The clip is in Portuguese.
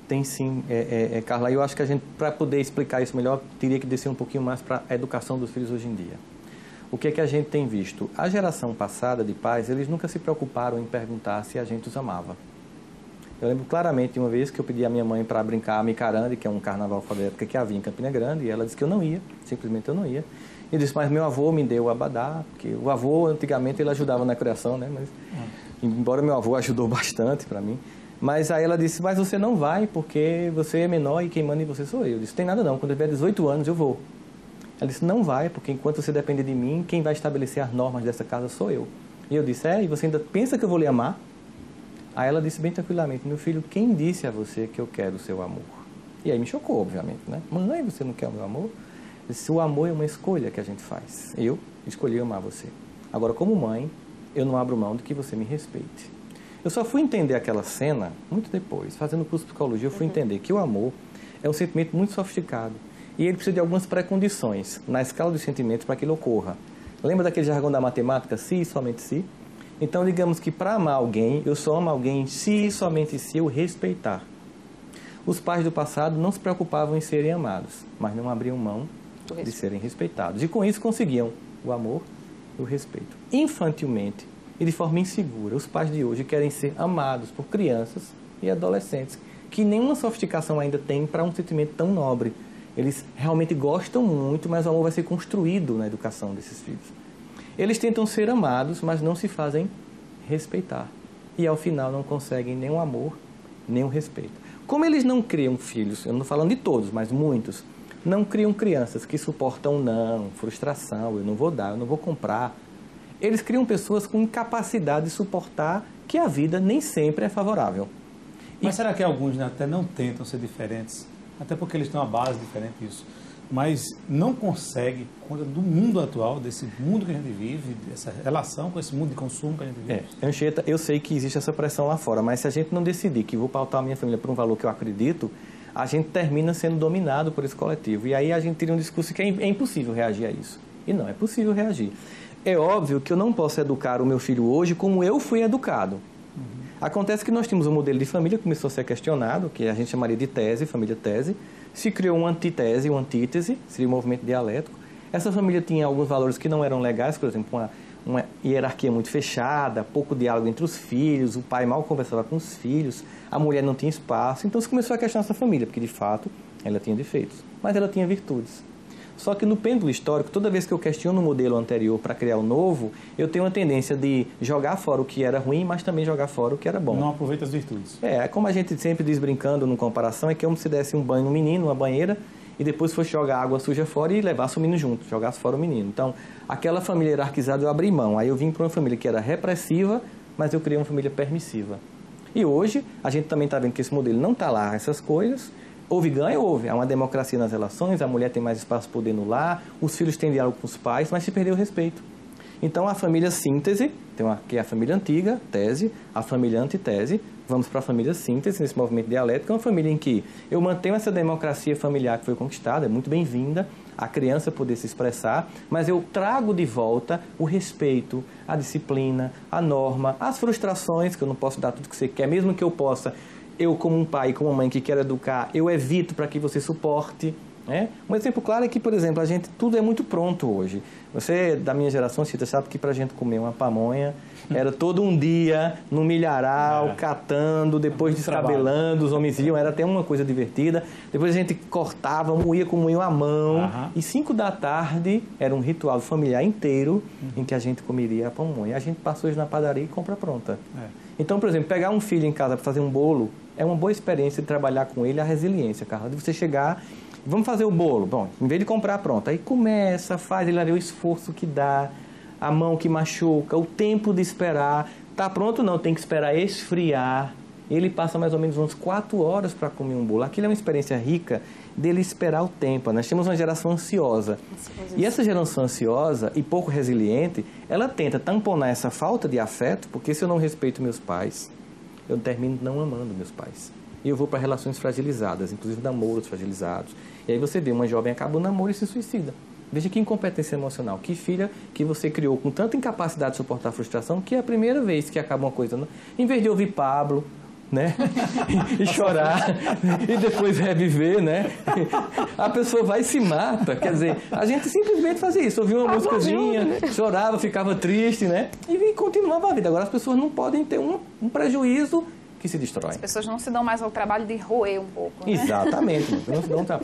Tem sim, Carla. Eu acho que a gente, para poder explicar isso melhor, teria que descer um pouquinho mais para a educação dos filhos hoje em dia. O que é que a gente tem visto? A geração passada de pais, eles nunca se preocuparam em perguntar se a gente os amava. Eu lembro claramente de uma vez que eu pedi à minha mãe para brincar a Micarande, que é um carnaval fora da época que havia em Campina Grande, e ela disse que eu não ia, simplesmente eu não ia. E disse, mas meu avô me deu o abadá, porque o avô, antigamente, ele ajudava na criação, né? Mas, embora meu avô ajudou bastante para mim. Mas aí ela disse, mas você não vai, porque você é menor e quem manda em você sou eu. Eu disse, tem nada não, quando eu tiver 18 anos eu vou. Ela disse, não vai, porque enquanto você depender de mim, quem vai estabelecer as normas dessa casa sou eu. E eu disse, e você ainda pensa que eu vou lhe amar? Aí ela disse bem tranquilamente, meu filho, quem disse a você que eu quero o seu amor? E aí me chocou, obviamente, né? Mãe, você não quer o meu amor? Eu disse, o amor é uma escolha que a gente faz. Eu escolhi amar você. Agora, como mãe, eu não abro mão de que você me respeite. Eu só fui entender aquela cena muito depois. Fazendo curso de psicologia, eu fui entender que o amor é um sentimento muito sofisticado. E ele precisa de algumas pré-condições na escala dos sentimentos para que ele ocorra. Lembra daquele jargão da matemática, se e somente se? Então, digamos que para amar alguém, eu só amo alguém se e somente se eu respeitar. Os pais do passado não se preocupavam em serem amados, mas não abriam mão de serem respeitados. E com isso conseguiam o amor e o respeito. Infantilmente e de forma insegura, os pais de hoje querem ser amados por crianças e adolescentes, que nenhuma sofisticação ainda tem para um sentimento tão nobre. Eles realmente gostam muito, mas o amor vai ser construído na educação desses filhos. Eles tentam ser amados, mas não se fazem respeitar. E ao final não conseguem nem o amor, nem o respeito. Como eles não criam filhos, eu não estou falando de todos, mas muitos, não criam crianças que suportam não, frustração, eu não vou dar, eu não vou comprar. Eles criam pessoas com incapacidade de suportar que a vida nem sempre é favorável. Mas será que alguns até não tentam ser diferentes? Até porque eles têm uma base diferente disso. Mas não conseguem, por conta do mundo atual, desse mundo que a gente vive, dessa relação com esse mundo de consumo que a gente vive. Anchieta, eu sei que existe essa pressão lá fora, mas se a gente não decidir que vou pautar a minha família por um valor que eu acredito, a gente termina sendo dominado por esse coletivo. E aí a gente tira um discurso que é impossível reagir a isso. E não, é possível reagir. É óbvio que eu não posso educar o meu filho hoje como eu fui educado. Acontece que nós tínhamos um modelo de família que começou a ser questionado, que a gente chamaria de tese, família tese. Se criou uma antitese, uma antítese, seria um movimento dialético. Essa família tinha alguns valores que não eram legais, por exemplo, uma hierarquia muito fechada, pouco diálogo entre os filhos, o pai mal conversava com os filhos, a mulher não tinha espaço. Então se começou a questionar essa família, porque de fato ela tinha defeitos, mas ela tinha virtudes. Só que no pêndulo histórico, toda vez que eu questiono o modelo anterior para criar o novo, eu tenho uma tendência de jogar fora o que era ruim, mas também jogar fora o que era bom. Não aproveita as virtudes. Como a gente sempre diz brincando no comparação, é que como se desse um banho no menino, uma banheira, e depois fosse jogar água suja fora e levasse o menino junto, jogasse fora o menino. Então, aquela família hierarquizada eu abri mão. Aí eu vim para uma família que era repressiva, mas eu criei uma família permissiva. E hoje, a gente também está vendo que esse modelo não está lá, essas coisas. Houve ganho? Houve. Há uma democracia nas relações, a mulher tem mais espaço de poder no lar, os filhos têm diálogo com os pais, mas se perdeu o respeito. Então, a família síntese, que é a família antiga, tese, a família antitese, vamos para a família síntese, nesse movimento dialético, é uma família em que eu mantenho essa democracia familiar que foi conquistada, é muito bem-vinda, a criança poder se expressar, mas eu trago de volta o respeito, a disciplina, a norma, as frustrações, que eu não posso dar tudo que você quer, mesmo que eu possa. Eu, como um pai, como uma mãe que quer educar, eu evito para que você suporte. Né? Um exemplo claro é que, por exemplo, tudo é muito pronto hoje. Você, da minha geração, Cita, sabe que para a gente comer uma pamonha era todo um dia no milharal, catando, depois descabelando, os homens iam, era até uma coisa divertida. Depois a gente cortava, moía com moinho à mão. E 5 da tarde era um ritual familiar inteiro em que a gente comeria a pamonha. A gente passa hoje na padaria e compra pronta. Então, por exemplo, pegar um filho em casa para fazer um bolo é uma boa experiência de trabalhar com ele a resiliência, Carla. De você chegar, vamos fazer o bolo. Bom, em vez de comprar pronto, aí começa, faz, ele vai ver o esforço que dá, a mão que machuca, o tempo de esperar. Tá pronto? Não, tem que esperar esfriar. Ele passa mais ou menos umas 4 horas para comer um bolo. Aquilo é uma experiência rica dele esperar o tempo. Nós temos uma geração ansiosa. E essa geração ansiosa e pouco resiliente, ela tenta tamponar essa falta de afeto, porque se eu não respeito meus pais, eu termino não amando meus pais. E eu vou para relações fragilizadas, inclusive namoros fragilizados. E aí você vê uma jovem acaba o namoro e se suicida. Veja que incompetência emocional, que filha que você criou com tanta incapacidade de suportar a frustração, que é a primeira vez que acaba uma coisa. Em vez de ouvir Pablo, né? E chorar, e depois reviver, né? A pessoa vai e se mata. Quer dizer, a gente simplesmente fazia isso, ouvia uma músicazinha, chorava, ficava triste, né? E continuava a vida. Agora as pessoas não podem ter um prejuízo que se destrói. As pessoas não se dão mais ao trabalho de roer um pouco, né? Exatamente, não se dão